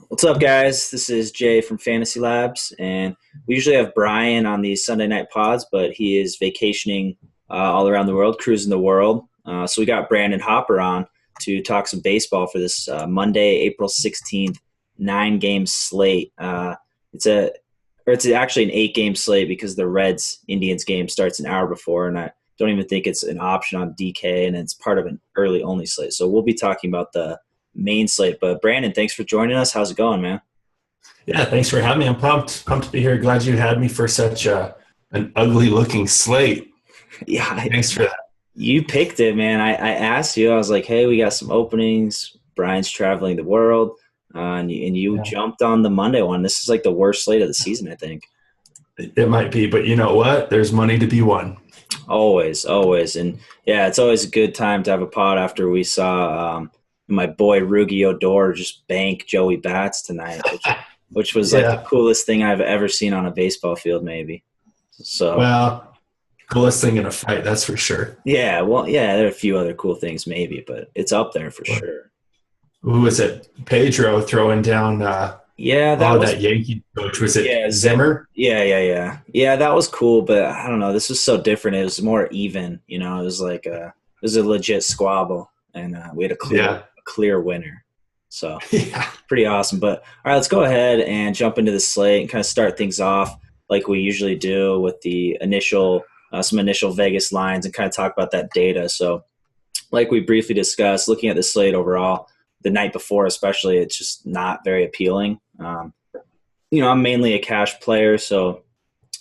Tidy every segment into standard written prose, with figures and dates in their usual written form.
What's up, guys? This is Jay from Fantasy Labs, and we usually have Brian on these Sunday night pods, but he is vacationing all around the world, cruising the world. So we got Brandon Hopper on to talk some baseball for this Monday, April 16th, 9-game slate. It's actually an 8-game slate because the Reds Indians game starts an hour before, and I don't even think it's an option on DK, and it's part of an early only slate. So we'll be talking about the main slate. But Brandon, thanks for joining us. How's it going, man? Yeah, thanks for having me. I'm pumped to be here. Glad you had me for such an ugly-looking slate. Yeah, Thanks for that. you picked it, man. I asked you. I was like, hey, we got some openings. Brian's traveling the world, and you Yeah. jumped on the Monday one. This is like the worst slate of the season, I think. It might be, but you know what? There's money to be won. Always, always. And yeah, it's always a good time to have a pod after we saw my boy Rugi Odor just bank Joey Bats tonight, which was like the Yeah. coolest thing I've ever seen on a baseball field, maybe. So Well, coolest thing in a fight, that's for sure. yeah, well, yeah, there are a few other cool things maybe, but it's up there for sure. Who was it? Pedro throwing down Yeah, that was that Yankee coach. Was it yeah, Zimmer? yeah. That was cool, but I don't know. This was so different. It was more even. It was like it was a legit squabble, and we had a Yeah. clear winner. So Yeah. pretty awesome. But all right, let's go ahead and jump into the slate and kind of start things off like we usually do with the initial some initial Vegas lines and kind of talk about that data. So like we briefly discussed, looking at the slate overall, the night before especially, it's just not very appealing. I'm mainly a cash player, so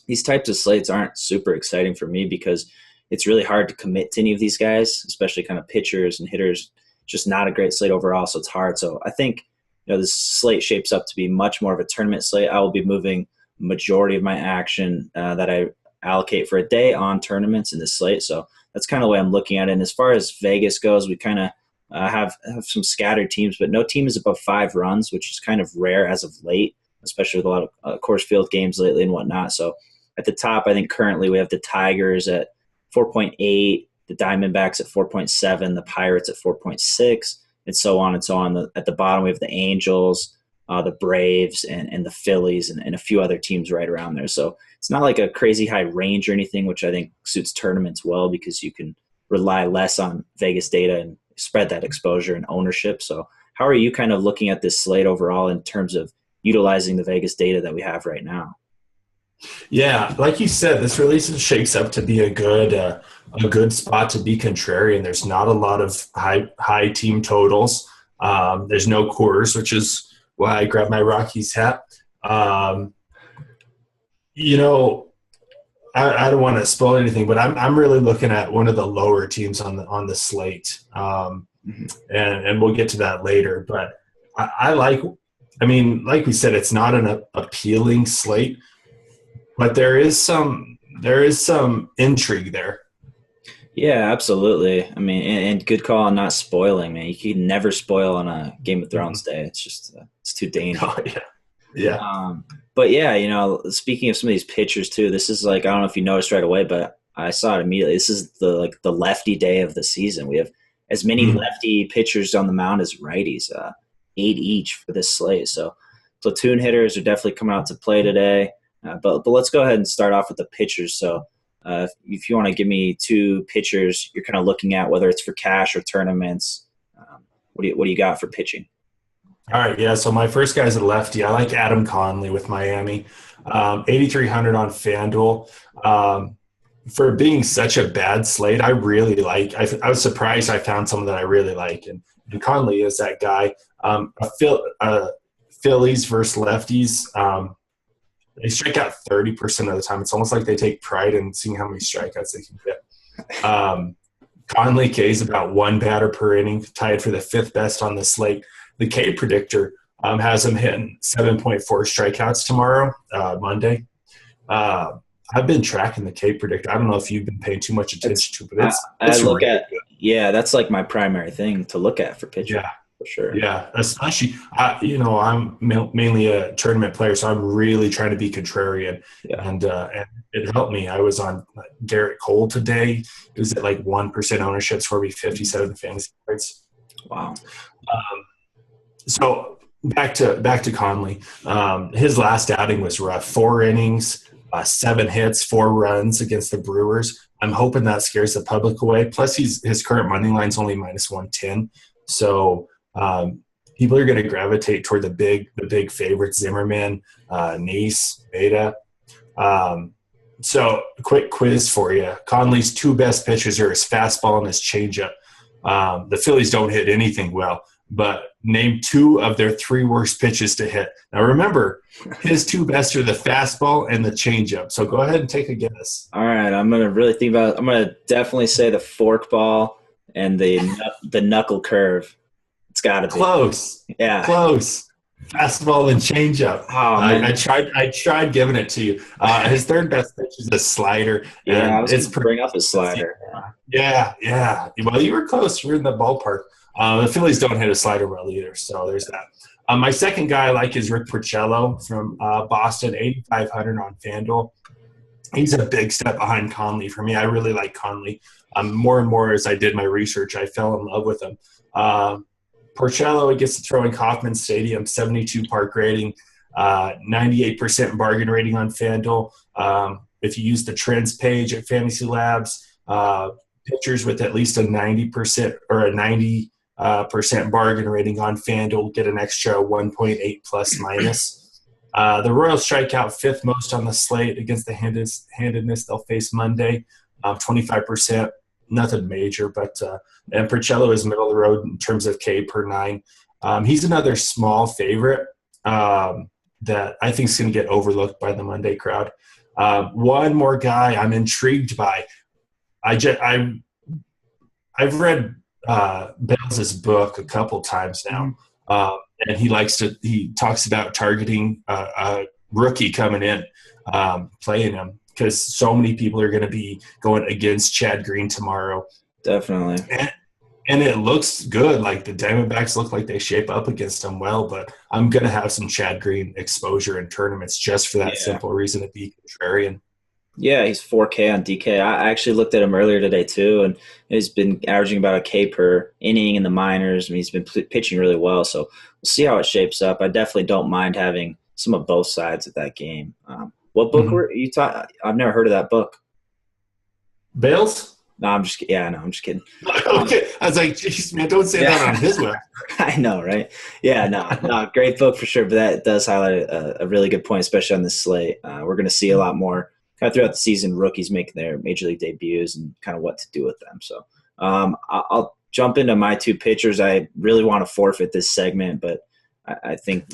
these types of slates aren't super exciting for me because it's really hard to commit to any of these guys, especially kind of pitchers and hitters. Just not a great slate overall, so it's hard. So I think this slate shapes up to be much more of a tournament slate. I will be moving majority of my action that I allocate for a day on tournaments in this slate. So that's kind of the way I'm looking at it. And as far as Vegas goes, we kind of have some scattered teams, but no team is above 5 runs, which is kind of rare as of late, especially with a lot of course field games lately and whatnot. So at the top, I think currently we have the Tigers at 4.8, the Diamondbacks at 4.7, the Pirates at 4.6, and so on and so on. At the bottom, we have the Angels, the Braves, and the Phillies, and a few other teams right around there. So it's not like a crazy high range or anything, which I think suits tournaments well because you can rely less on Vegas data and spread that exposure and ownership. So how are you kind of looking at this slate overall in terms of utilizing the Vegas data that we have right now? Yeah, like you said, this really shapes up to be a good spot to be contrarian. There's not a lot of high team totals. There's no quarters, which is why I grabbed my Rockies hat. You know, I don't want to spoil anything, but I'm really looking at one of the lower teams on the slate, and we'll get to that later. But I like, I mean, like we said, it's not an appealing slate, but there is some intrigue there. Yeah, absolutely. I mean, and good call on not spoiling, man. You can never spoil on a Game of Thrones day. It's just it's too dangerous. Oh yeah, yeah, But yeah, speaking of some of these pitchers too, this is like I don't know if you noticed right away, but I saw it immediately. This is the lefty day of the season. We have as many lefty pitchers on the mound as righties, 8 each for this slate. So platoon hitters are definitely coming out to play today. But let's go ahead and start off with the pitchers. So if you want to give me 2 pitchers you're kind of looking at, whether it's for cash or tournaments, what do you got for pitching? All right, yeah. So my first guy's a lefty. I like Adam Conley with Miami, 8,300 on FanDuel. For being such a bad slate, I really like. I was surprised I found someone that I really like, and Conley is that guy. Phillies versus lefties. They strike out 30% of the time. It's almost like they take pride in seeing how many strikeouts they can get. Conley K's about 1 batter per inning, tied for the 5th best on the slate. The K predictor has him hitting 7.4 strikeouts tomorrow, Monday. I've been tracking the K predictor. I don't know if you've been paying too much attention to it, but it's I look really at good. yeah, that's like my primary thing to look at for pitching. Yeah. For sure. Yeah, especially, I'm mainly a tournament player, so I'm really trying to be contrarian, Yeah. and it helped me. I was on Garrett Cole today. It was at like 1% ownership, scored me 57 fantasy points. Wow. So back to Conley. His last outing was rough. 4 innings, 7 hits, 4 runs against the Brewers. I'm hoping that scares the public away. Plus, his current money line's only -110, so people are going to gravitate toward the big favorites: Zimmerman, Nace, Beta. So, quick quiz for you: Conley's 2 best pitches are his fastball and his changeup. The Phillies don't hit anything well, but name 2 of their 3 worst pitches to hit. Now, remember, his 2 best are the fastball and the changeup. So go ahead and take a guess. All right, I'm going to really think about it. I'm going to definitely say the forkball and the knuckle curve. It's got to be. Close. Yeah. Close. Fastball and changeup. Oh, man. I tried giving it to you. His 3rd best pitch is a slider. Yeah, I was going to bring up his slider. Yeah. Well, you were close. You were in the ballpark. The Phillies don't hit a slider well either, so there's that. My second guy I like is Rick Porcello from Boston, 8,500 on FanDuel. He's a big step behind Conley for me. I really like Conley. More and more as I did my research, I fell in love with him. Porcello, he gets to throw in Kauffman Stadium, 72 park rating, 98% bargain rating on FanDuel. If you use the trends page at Fantasy Labs, pitchers with at least a 90% or a 90% bargain rating on FanDuel get an extra 1.8 plus minus. The Royals strike out 5th most on the slate against the handedness they'll face Monday, 25%. Nothing major, but and Porcello is middle of the road in terms of K per 9. He's another small favorite that I think is going to get overlooked by the Monday crowd. One more guy I'm intrigued by. I've read Bales' book a couple times now, and he talks about targeting a rookie coming in, playing him, because so many people are going to be going against Chad Green tomorrow. Definitely. And it looks good. Like the Diamondbacks look like they shape up against him well, but I'm going to have some Chad Green exposure in tournaments just for that simple reason to be contrarian. Yeah, he's 4K on DK. I actually looked at him earlier today too, and he's been averaging about a K per inning in the minors. I mean, he's been pitching really well, so we'll see how it shapes up. I definitely don't mind having some of both sides of that game. What book were you talking? I've never heard of that book. Bales? No, I'm just kidding. Okay. I was like, geez, man, don't say that on his web. I know, right? Yeah, no, great book for sure, but that does highlight a really good point, especially on this slate. We're going to see a lot more kind of throughout the season, rookies making their major league debuts and kind of what to do with them. So I'll jump into my 2 pitchers. I really want to forfeit this segment, but I think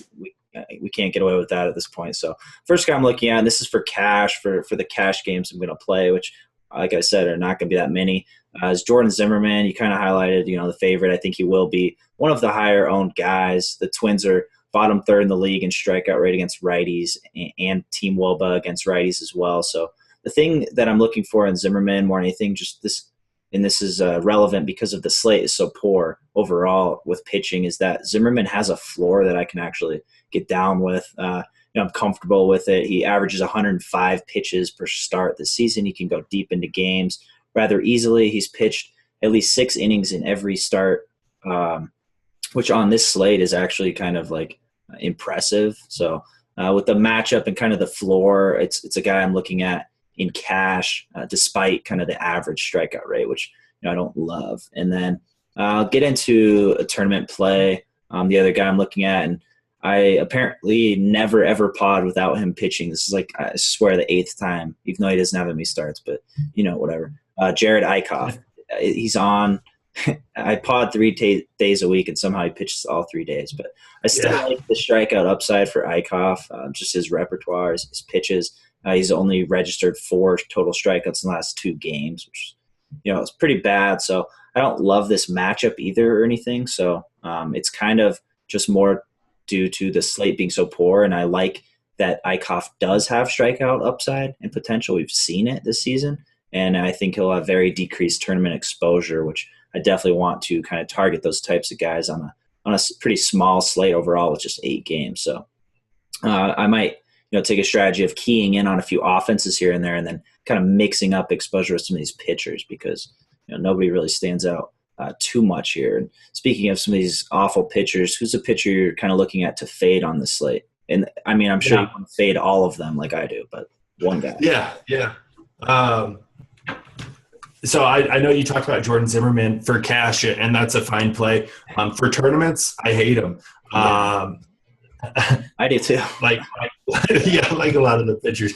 we can't get away with that at this point. So first guy I'm looking at, and this is for cash, for the cash games I'm going to play, which, like I said, are not going to be that many, is Jordan Zimmerman. You kind of highlighted, the favorite. I think he will be one of the higher-owned guys. The Twins are bottom 3rd in the league in strikeout rate against righties, and Team WOBA against righties as well. So the thing that I'm looking for in Zimmerman more than anything, just this, and this is relevant because of the slate is so poor overall with pitching, is that Zimmerman has a floor that I can actually get down with. I'm comfortable with it. He averages 105 pitches per start this season. He can go deep into games rather easily. He's pitched at least 6 innings in every start, which on this slate is actually kind of like impressive. So with the matchup and kind of the floor, it's a guy I'm looking at in cash, despite kind of the average strikeout rate, which I don't love. And then I'll get into a tournament play. The other guy I'm looking at, and I apparently never ever pod without him pitching. This is like, I swear, the 8th time, even though he doesn't have any starts, but whatever. Jared Eichhoff, he's on. I pod 3 days a week, and somehow he pitches all 3 days. But I still like the strikeout upside for Eichhoff, just his repertoire, his pitches. He's only registered 4 total strikeouts in the last 2 games, which it's pretty bad. So I don't love this matchup either or anything. So it's kind of just more due to the slate being so poor, and I like that Eichhoff does have strikeout upside and potential. We've seen it this season, and I think he'll have very decreased tournament exposure, which I definitely want to kind of target those types of guys on a pretty small slate overall with just 8 games. So I might take a strategy of keying in on a few offenses here and there, and then kind of mixing up exposure with some of these pitchers, because nobody really stands out too much here. And speaking of some of these awful pitchers, who's a pitcher you're kind of looking at to fade on the slate? And I mean, I'm sure you want to fade all of them like I do, but one guy. Yeah. So I know you talked about Jordan Zimmerman for cash, and that's a fine play. For tournaments, I hate him. I do too. Like a lot of the pitchers.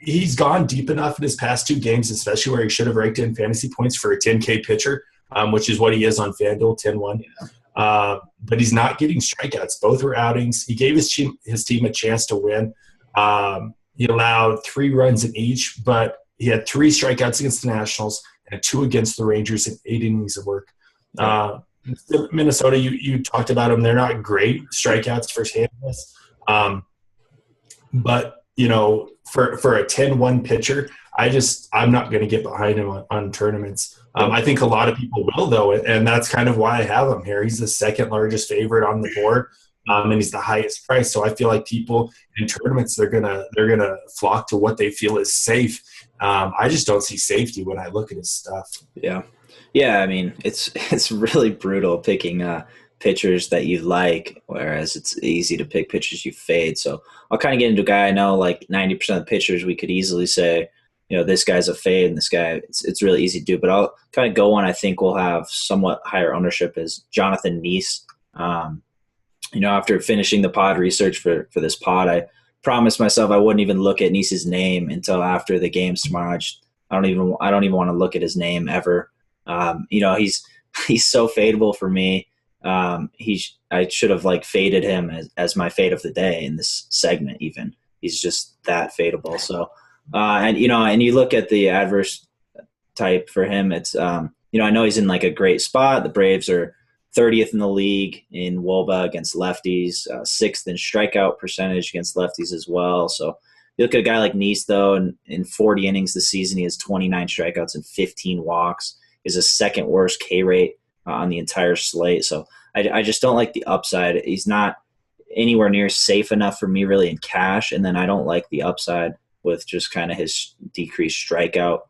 He's gone deep enough in his past 2 games, especially where he should have raked in fantasy points for a 10K pitcher, which is what he is on FanDuel, 10-1. Yeah. But he's not getting strikeouts. Both were outings. He gave his team a chance to win. He allowed 3 runs in each, but he had 3 strikeouts against the Nationals and 2 against the Rangers in 8 innings of work. Minnesota, you talked about them. They're not great strikeouts first-handedness. But, for a 10-1 pitcher, I'm not going to get behind him on tournaments. I think a lot of people will, though, and that's kind of why I have him here. He's the 2nd largest favorite on the board. And he's the highest price. So I feel like people in tournaments, they're gonna flock to what they feel is safe. I just don't see safety when I look at his stuff. Yeah. I mean, it's really brutal picking pitchers that you like, whereas it's easy to pick pitchers you fade. So I'll kind of get into a guy I know, like 90% of the pitchers we could easily say, this guy's a fade, and this guy it's really easy to do. But I'll kind of go on. I think we'll have somewhat higher ownership is Jonathan Neese. After finishing the pod research for this pod, I promised myself I wouldn't even look at Neese's name until after the games tomorrow. I don't even want to look at his name ever. He's so fadeable for me. I should have faded him as my fade of the day in this segment. Even he's just that fadeable. So and you look at the adverse type for him. It's I know he's in a great spot. The Braves are 30th in the league in WOBA against lefties, 6th in strikeout percentage against lefties as well. So you look at a guy like Neese, though, and in 40 innings this season, he has 29 strikeouts and 15 walks, is a 2nd worst K rate on the entire slate. So I just don't like the upside. He's not anywhere near safe enough for me really in cash, and then I don't like the upside with just kind of his decreased strikeout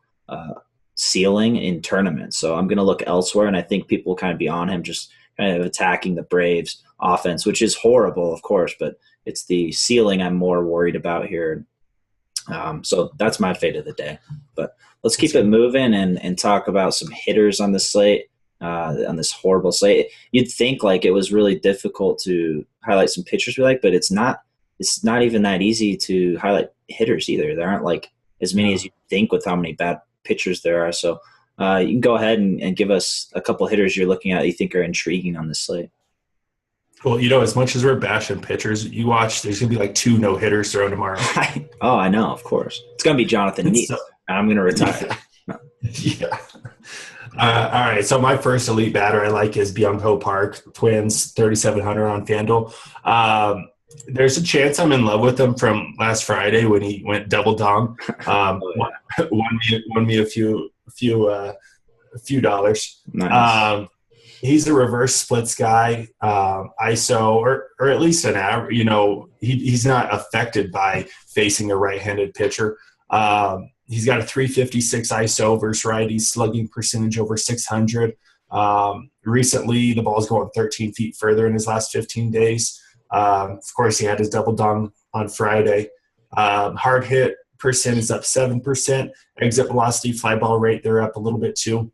ceiling in tournaments. So I'm going to look elsewhere, and I think people will kind of be on him just kind of attacking the Braves offense, which is horrible, of course, but it's the ceiling I'm more worried about here. So that's my fate of the day. But let's keep it moving and talk about some hitters on the slate, on this horrible slate. You'd think it was really difficult to highlight some pitchers we like, but it's not even that easy to highlight hitters either. There aren't as many as you think with how many bad pitchers there are. So you can go ahead and give us a couple hitters you're looking at you think are intriguing on this slate. Well, as much as we're bashing pitchers, you watch, there's going to be 2 no-hitters thrown tomorrow. I know, of course. It's going to be Jonathan Neese, and I'm going to retire. Yeah. All right, so my first elite batter I like is Byung-Ho Park, Twins, 3,700 on FanDuel. There's a chance I'm in love with him from last Friday when he went double dong. Won me a few dollars. Nice. He's a reverse splits guy, ISO, or at least an average. He's not affected by facing a right-handed pitcher. He's got a 356 ISO versus righties, slugging percentage over 600. Recently, the ball's going 13 feet further in his last 15 days. Of course, he had his double dong on Friday. Hard hit percent is up 7%. Exit velocity, fly ball rate, they're up a little bit too.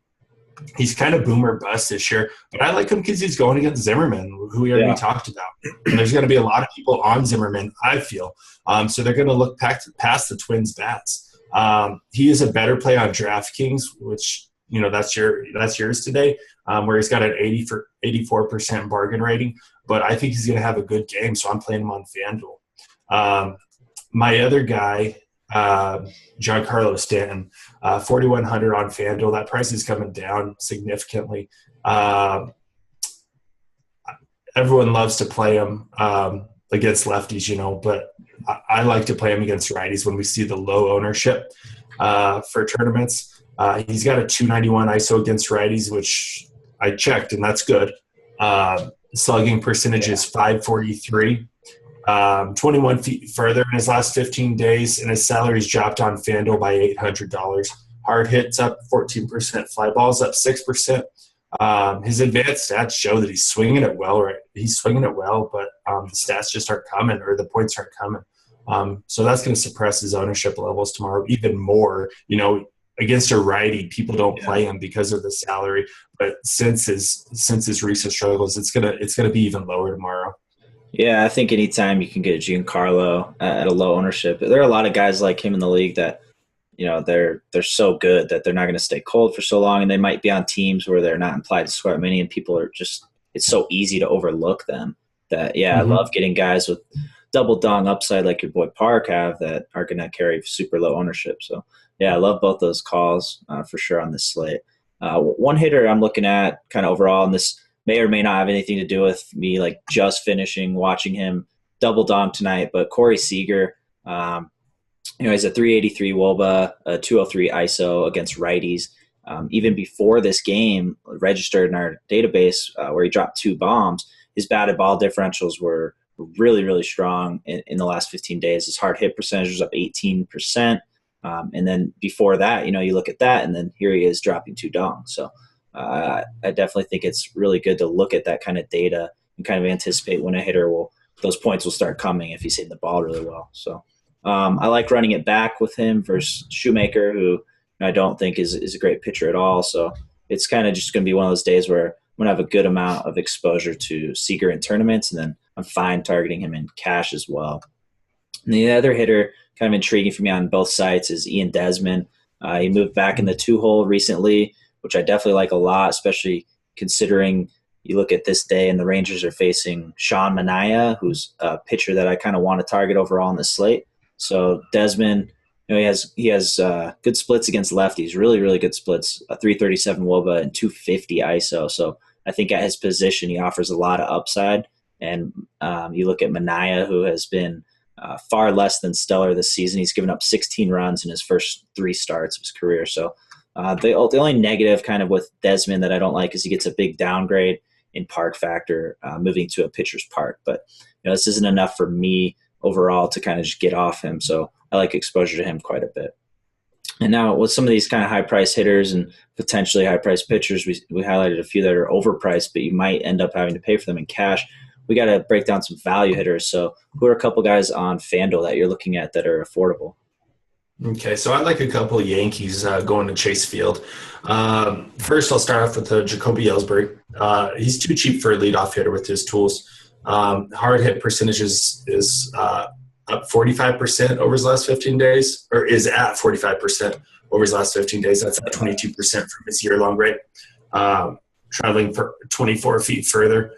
He's kind of boomer bust this year, but I like him because he's going against Zimmerman, who we already talked about. And there's going to be a lot of people on Zimmerman, I feel. So they're going to look past the Twins' bats. He is a better play on DraftKings, which that's yours today, where he's got an 84% bargain rating. But I think he's going to have a good game, so I'm playing him on FanDuel. My other guy, Giancarlo Stanton, 4,100 on FanDuel. That price is coming down significantly. Everyone loves to play him against lefties, but I like to play him against righties when we see the low ownership for tournaments. He's got a 291 ISO against righties, which I checked, and that's good. Slugging percentage is 543. 21 feet further in his last 15 days, and his salary's dropped on FanDuel by $800. Hard hits up 14%, fly balls up 6%. His advanced stats show that he's swinging it well, right? He's swinging it well, but the stats just aren't coming, or the points aren't coming. So that's going to suppress his ownership levels tomorrow even more. Against a righty, people don't play him because of the salary. But since his recent struggles, it's gonna be even lower tomorrow. Yeah, I think anytime you can get Giancarlo at a low ownership, there are a lot of guys like him in the league that, they're so good that they're not going to stay cold for so long, and they might be on teams where they're not implied to score many, and people are just, it's so easy to overlook them that, I love getting guys with double dong upside like your boy Park have that are going to carry super low ownership. So, I love both those calls for sure on this slate. One hitter I'm looking at kind of overall, and this may or may not have anything to do with me like just finishing watching him double dong tonight, but Corey Seager, he's a 383 WOBA, a 203 ISO against righties. Even before this game, registered in our database where he dropped 2 bombs, his batted ball differentials were really, really strong in the last 15 days. His hard hit percentage was up 18%. And then before that, you look at that, and then here he is dropping 2 dongs. So I definitely think it's really good to look at that kind of data and kind of anticipate when a hitter those points will start coming if he's hitting the ball really well. So I like running it back with him versus Shoemaker, who I don't think is a great pitcher at all. So it's kind of just going to be one of those days where I'm going to have a good amount of exposure to Seager in tournaments, and then I'm fine targeting him in cash as well. And the other hitter kind of intriguing for me on both sides is Ian Desmond. He moved back in the 2-hole recently, which I definitely like a lot, especially considering you look at this day and the Rangers are facing Sean Manaea, who's a pitcher that I kind of want to target overall on the slate. So Desmond, he has good splits against lefties, really, really good splits, a 337 WOBA and 250 ISO. So I think at his position, he offers a lot of upside. And you look at Manaea, who has been far less than stellar this season. He's given up 16 runs in his first 3 starts of his career. So the only negative kind of with Desmond that I don't like is he gets a big downgrade in park factor moving to a pitcher's park. But this isn't enough for me overall to kind of just get off him. So I like exposure to him quite a bit. And now with some of these kind of high-priced hitters and potentially high-priced pitchers, we highlighted a few that are overpriced, but you might end up having to pay for them in cash. We got to break down some value hitters. So who are a couple guys on FanDuel that you're looking at that are affordable? Okay, so I like a couple of Yankees going to Chase Field. First, I'll start off with Jacoby Ellsbury. He's too cheap for a leadoff hitter with his tools. Hard hit percentage is up 45% over his last 15 days, or is at 45% over his last 15 days. That's at 22% from his year-long rate, traveling for 24 feet further.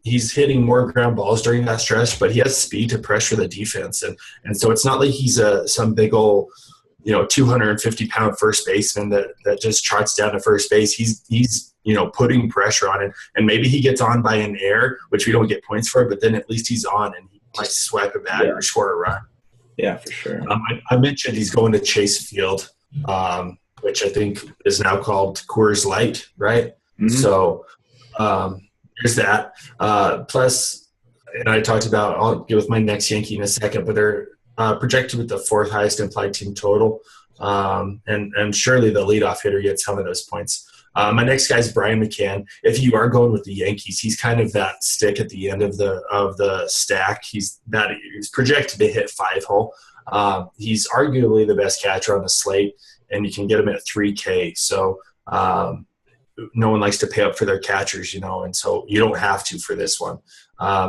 He's hitting more ground balls during that stretch, but he has speed to pressure the defense. And so it's not like he's some big old, 250-pound first baseman that just trots down to first base. He's putting pressure on it. And maybe he gets on by an error, which we don't get points for, but then at least he's on and he might swipe a bat or score a run. Yeah, for sure. I mentioned he's going to Chase Field, which I think is now called Coors Light, right? Mm-hmm. So there's that. Plus, and I talked about, I'll get with my next Yankee in a second, but they're projected with the 4th highest implied team total. And surely the leadoff hitter gets some of those points. My next guy is Brian McCann. If you are going with the Yankees, he's kind of that stick at the end of the stack. He's projected to hit 5-hole. He's arguably the best catcher on the slate, and you can get him at $3K. So no one likes to pay up for their catchers, and so you don't have to for this one.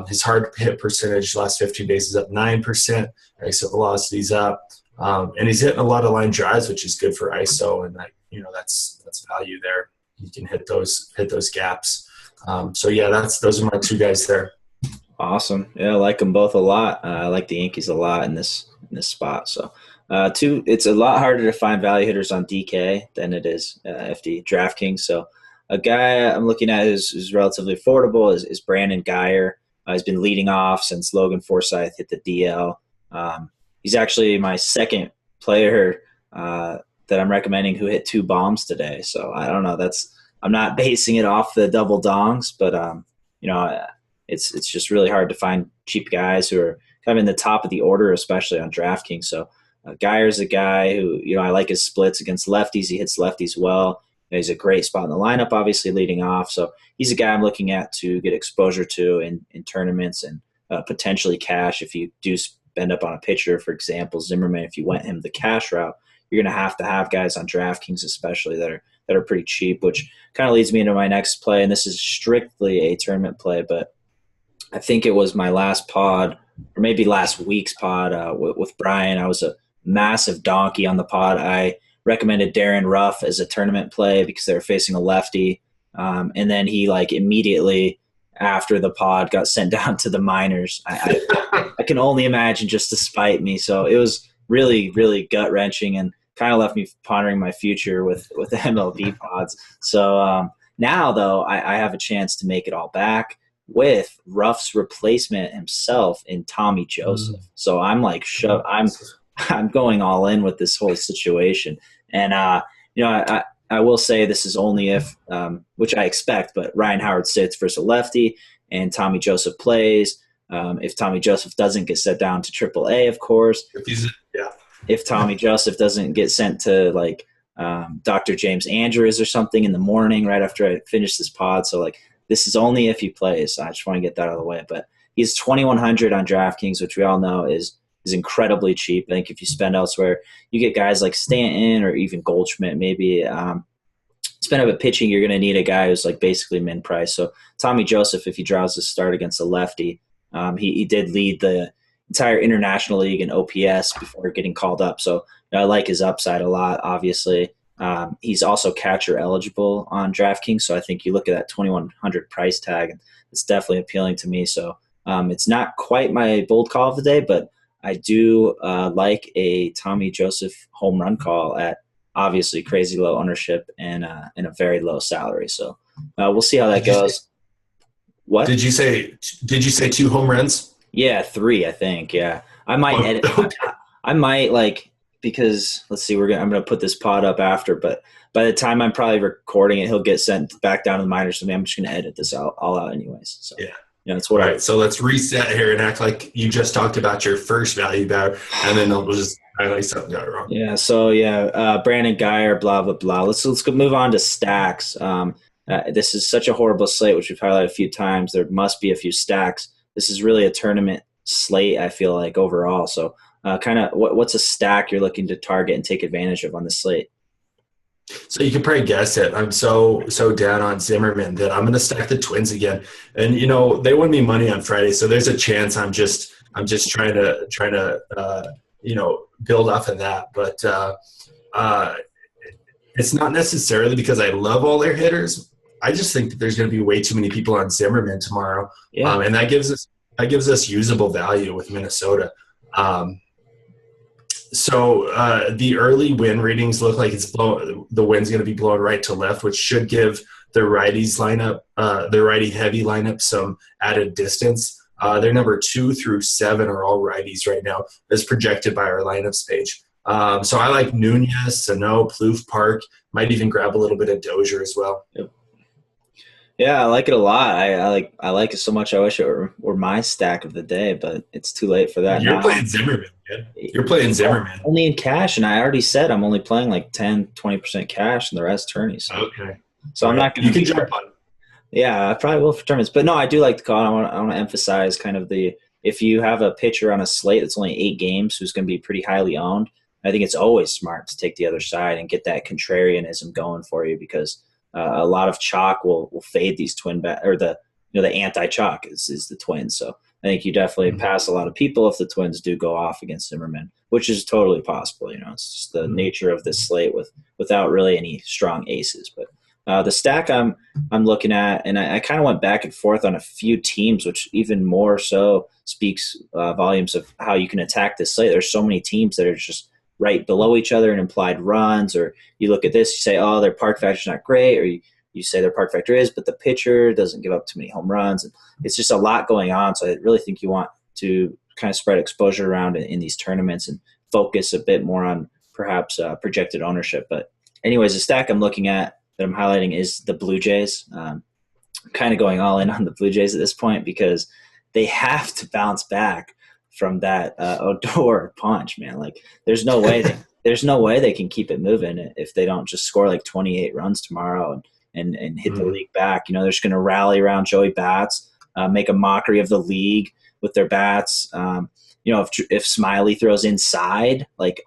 His hard hit percentage last 15 days is up 9%. ISO velocity's up, and he's hitting a lot of line drives, which is good for ISO, and that's value there. You can hit those gaps. Those are my 2 guys there. Awesome. Yeah, I like them both a lot. I like the Yankees a lot in this spot. So, it's a lot harder to find value hitters on DK than it is FD DraftKings. So, a guy I'm looking at who's relatively affordable is Brandon Guyer. He's been leading off since Logan Forsythe hit the DL. He's actually my second player that I'm recommending who hit 2 bombs today. So I don't know. I'm not basing it off the double dongs, but it's just really hard to find cheap guys who are kind of in the top of the order, especially on DraftKings. So Geyer's a guy who, I like his splits against lefties. He hits lefties well. He's a great spot in the lineup, obviously leading off. So he's a guy I'm looking at to get exposure to in tournaments and potentially cash if you do spend up on a pitcher. For example, Zimmerman, if you went him the cash route, you're going to have guys on DraftKings especially that are pretty cheap, which kind of leads me into my next play. And this is strictly a tournament play, but I think it was my last pod or maybe last week's pod with Brian. I was a massive donkey on the pod. I recommended Darren Ruff as a tournament play because they were facing a lefty. And then he immediately after the pod got sent down to the minors. I can only imagine, just to spite me. So it was really, really gut wrenching and kind of left me pondering my future with the MLB pods. So now though, I have a chance to make it all back with Ruff's replacement himself in Tommy Joseph. So I'm I'm going all in with this whole situation. And, I will say this is only if, which I expect, but Ryan Howard sits versus a lefty and Tommy Joseph plays. If Tommy Joseph doesn't get set down to AAA, of course. If Tommy Joseph doesn't get sent to Dr. James Andrews or something in the morning right after I finish this pod. So this is only if he plays. So I just want to get that out of the way. But he's 2,100 on DraftKings, which we all know is incredibly cheap. I think if you spend elsewhere, you get guys like Stanton or even Goldschmidt. Maybe spend up at pitching, you're going to need a guy who's basically min price. So Tommy Joseph, if he draws his start against a lefty, he did lead the entire International League in OPS before getting called up. So I like his upside a lot, obviously. He's also catcher eligible on DraftKings. So I think you look at that 2,100 price tag, and it's definitely appealing to me. So it's not quite my bold call of the day, but I do like a Tommy Joseph home run call at obviously crazy low ownership and a very low salary. So we'll see how that goes. What did you say? Did you say 2 home runs? Yeah, 3, I think. Yeah, I might edit. I might because let's see, I'm gonna put this pod up after, but by the time I'm probably recording it, he'll get sent back down to the minors. So I'm just gonna edit this all out anyways. So yeah. That's what. All right, so let's reset here and act like you just talked about your first value batter, and then we'll just highlight something got wrong. Yeah. So Brandon Geyer, blah blah blah. Let's go move on to stacks. This is such a horrible slate, which we've highlighted a few times. There must be a few stacks. This is really a tournament slate, I feel like, overall. So, what's a stack you're looking to target and take advantage of on the slate? So you can probably guess it. I'm so down on Zimmerman that I'm going to stack the Twins again. And they won me money on Friday, so there's a chance I'm just trying to build off of that. But it's not necessarily because I love all their hitters. I just think that there's going to be way too many people on Zimmerman tomorrow, and that gives us usable value with Minnesota. So the early win readings look like the wind's going to be blowing right to left, which should give the righties lineup, the righty heavy lineup, some added distance. Their number 2 through 7 are all righties right now, as projected by our lineups page. So I like Nunez, Sano, Plouffe, Park. Might even grab a little bit of Dozier as well. Yep. Yeah, I like it a lot. I like it so much. I wish it were my stack of the day, but it's too late for that. You're playing Zimmerman, man. You're playing Zimmerman. Only in cash, and I already said I'm only playing 10-20% cash, and the rest tourneys. So. Okay. So I'm not going to. You can jump on it. Yeah, I probably will for tournaments, but no, I do like the call. I want to emphasize kind of if you have a pitcher on a slate that's only 8 games who's going to be pretty highly owned, I think it's always smart to take the other side and get that contrarianism going for you because. A lot of chalk will fade these or the anti-chalk is the Twins. So I think you definitely pass a lot of people if the Twins do go off against Zimmerman, which is totally possible. It's just the nature of this slate without really any strong aces. But the stack I'm looking at, and I kind of went back and forth on a few teams, which even more so speaks volumes of how you can attack this slate. There's so many teams that are just right below each other in implied runs, or you look at this, you say, oh, their park factor's not great, or you say their park factor is, but the pitcher doesn't give up too many home runs. And it's just a lot going on. So I really think you want to kind of spread exposure around in these tournaments and focus a bit more on perhaps projected ownership. But anyways, the stack I'm looking at that I'm highlighting is the Blue Jays. I'm kind of going all in on the Blue Jays at this point because they have to bounce back from that Odor punch, man. Like there's no way they can keep it moving if they don't just score like 28 runs tomorrow and hit the league back. You know, they're just going to rally around Joey Bats, make a mockery of the league with their bats. You know, if Smiley throws inside, like,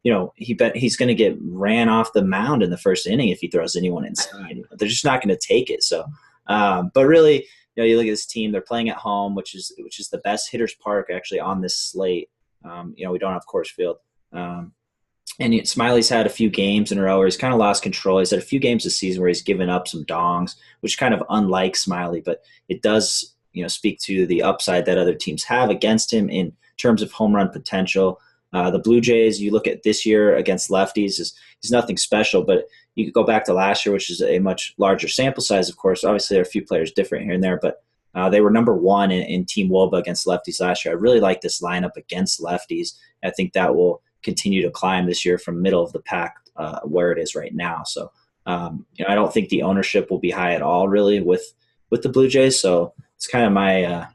you know, he's going to get ran off the mound in the first inning if he throws anyone inside. They're just not going to take it. So, but really, you know, you look at this team; they're playing at home, which is the best hitters park actually on this slate. You know, we don't have Coors Field, and Smiley's had a few games in a row where he's kind of lost control. He's had a few games this season where he's given up some dongs, which is kind of unlike Smiley, but it does, you know, speak to the upside that other teams have against him in terms of home run potential. The Blue Jays, you look at this year against lefties, is nothing special, but you could go back to last year, which is a much larger sample size, of course. Obviously, there are a few players different here and there, but they were number one in Team WOBA against lefties last year. I really like this lineup against lefties. I think that will continue to climb this year from middle of the pack where it is right now. So, you know, I don't think the ownership will be high at all, really, with the Blue Jays. So it's kind of my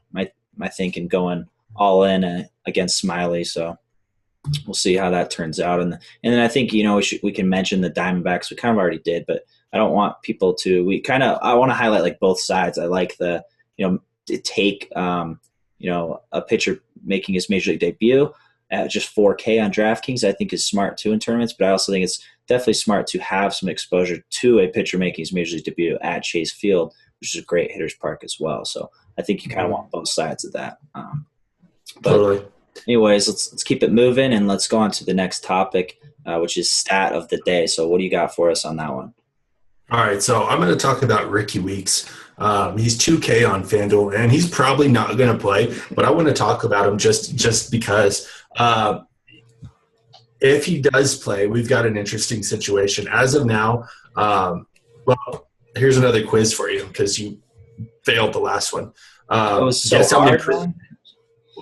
thinking going all in against Smiley. So we'll see how that turns out. And then I think, you know, we can mention the Diamondbacks. We kind of already did, but I don't want people to. I want to highlight like both sides. I like the, you know, to take you know, a pitcher making his major league debut at just 4K on DraftKings, I think is smart too in tournaments. But I also think it's definitely smart to have some exposure to a pitcher making his major league debut at Chase Field, which is a great hitter's park as well. So I think you kind of want both sides of that. Totally. Anyways, let's keep it moving and let's go on to the next topic, which is stat of the day. So what do you got for us on that one? All right, so I'm going to talk about Ricky Weeks. He's 2K on FanDuel, and he's probably not going to play, but I want to talk about him just because if he does play, we've got an interesting situation. As of now, well, here's another quiz for you because you failed the last one. It was so hard.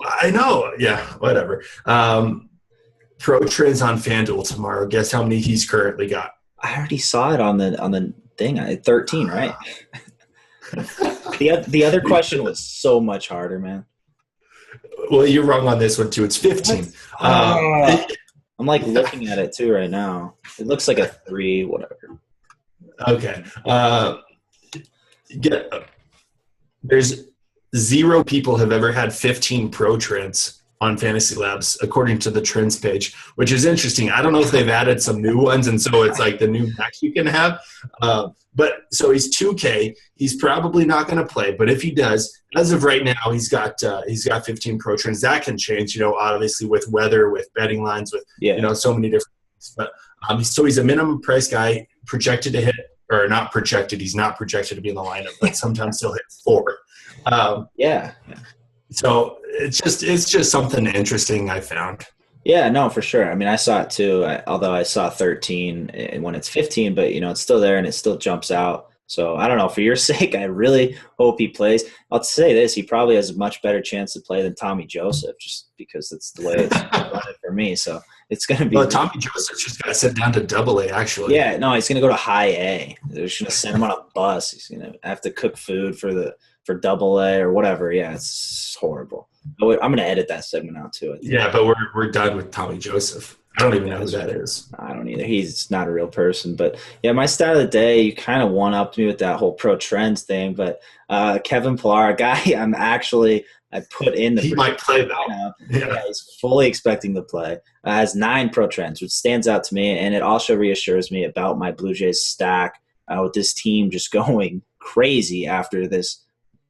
I know. Yeah, whatever. Pro Trends on FanDuel tomorrow. Guess how many he's currently got? I already saw it on the thing. 13, right? The other question was so much harder, man. Well, you're wrong on this one too. It's 15. I'm like looking at it too right now. It looks like a 3, whatever. Okay. There's 0 people have ever had 15 Pro Trends on Fantasy Labs, according to the trends page, which is interesting. I don't know if they've added some new ones, and so it's like the new max you can have. But so he's 2K. He's probably not going to play, but if he does, as of right now, he's got 15 Pro Trends. That can change, you know, obviously with weather, with betting lines, with you know, so many different things. But so he's a minimum price guy, projected to hit, or not projected. He's not projected to be in the lineup, but sometimes he'll hit 4. Yeah. So it's just something interesting I found. Yeah, no, for sure. I mean, I saw it too, although I saw 13 when it's 15, but, you know, it's still there and it still jumps out. So I don't know. For your sake, I really hope he plays. I'll say this. He probably has a much better chance to play than Tommy Joseph just because it's the way it's running for me. So it's going to be – Well, Tommy Joseph just got sent down to AA, actually. Yeah, no, he's going to go to high A. They're just going to send him on a bus. He's going to have to cook food for AA or whatever. Yeah, it's horrible. I'm going to edit that segment out too. Yeah, but we're done with Tommy Joseph. I don't even know who that is. I don't either. He's not a real person. But yeah, my stat of the day, you kind of one-upped me with that whole pro trends thing. But Kevin Pillar, a guy I put in the – He might play though. Yeah, he's fully expecting to play. Has 9 pro trends, which stands out to me. And it also reassures me about my Blue Jays stack with this team just going crazy after this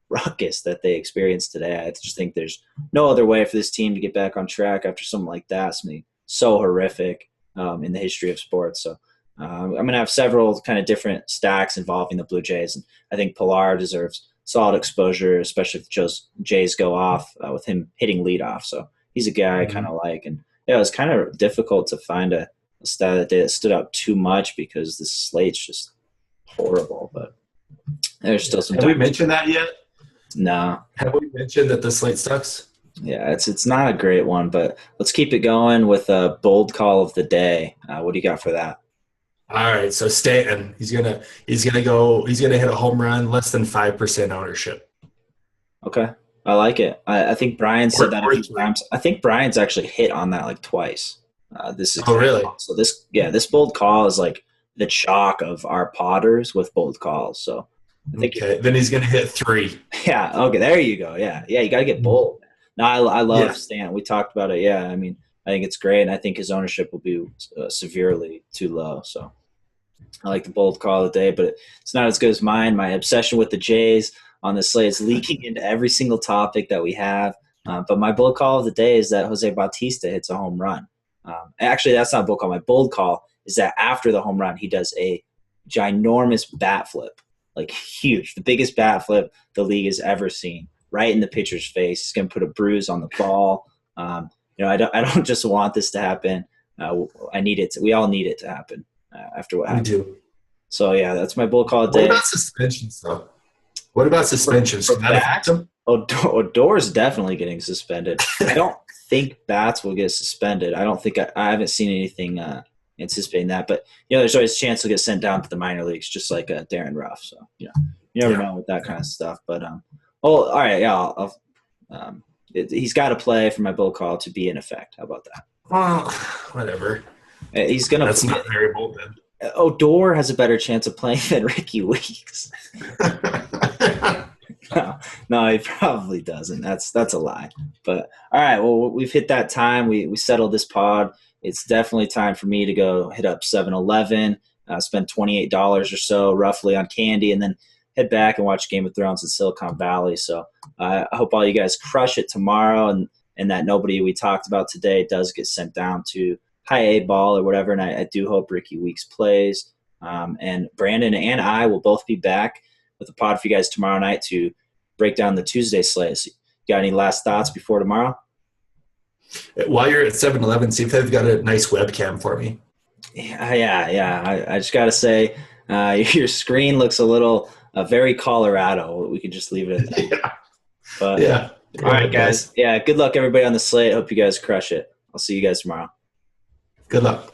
ruckus that they experienced today. I just think there's no other way for this team to get back on track after something like that. Something so horrific in the history of sports. So I'm going to have several kind of different stacks involving the Blue Jays. And I think Pillar deserves solid exposure, especially if the Jays go off with him hitting leadoff. So he's a guy I kind of like. And yeah, it was kind of difficult to find a stat that stood out too much because the slate's just horrible. But there's still some. Have we mentioned that yet? No. Have we mentioned that the slate sucks? Yeah, it's not a great one, but let's keep it going with a bold call of the day. What do you got for that? All right, so Stanton, he's gonna hit a home run, less than 5% ownership. Okay. I like it. I think Brian said that a Or few three. times. I think Brian's actually hit on that like twice. This Oh, exact really? call. So this bold call is like the chalk of our potters with bold calls. So I think Okay. Then he's going to hit 3. yeah, okay, there you go. Yeah, yeah, you got to get bold. No, I love Yeah. Stan. We talked about it. Yeah, I mean, I think it's great, and I think his ownership will be severely too low. So I like the bold call of the day, but it's not as good as mine. My obsession with the Jays on the slate is leaking into every single topic that we have. But my bold call of the day is that Jose Bautista hits a home run. Actually, that's not a bold call. My bold call is that after the home run, he does a ginormous bat flip, like huge, the biggest bat flip the league has ever seen, right in the pitcher's face. He's going to put a bruise on the ball. I don't just want this to happen. I need it. We all need it to happen after what We happened. do. So yeah, that's my bull call What day. about suspensions, though? What about suspensions? For Can that affect him? Odor's definitely getting suspended. I don't think bats will get suspended. I don't think I haven't seen anything anticipating that. But there's always a chance he'll get sent down to the minor leagues, just like Darren Ruff. So you never know with that kind of stuff. But all right, yeah, he's got to play for my bull call to be in effect. How about that? Well, whatever. He's gonna. That's not very bold then. Odor has a better chance of playing than Ricky Weeks. No, he probably doesn't. That's a lie. But all right, well, we've hit that time. We settled this pod. It's definitely time for me to go hit up 7-Eleven, spend $28 or so roughly on candy, and then head back and watch Game of Thrones in Silicon Valley. So I hope all you guys crush it tomorrow, and that nobody we talked about today does get sent down to high A ball or whatever. And I do hope Ricky Weeks plays. And Brandon and I will both be back with a pod for you guys tomorrow night to break down the Tuesday slate. So you got any last thoughts before tomorrow? While you're at 7-Eleven, see if they've got a nice webcam for me. Yeah. I just got to say, your screen looks a little very Colorado. We could just leave it at that. Yeah. But, Yeah. All right, guys. Yeah, good luck, everybody on the slate. Hope you guys crush it. I'll see you guys tomorrow. Good luck.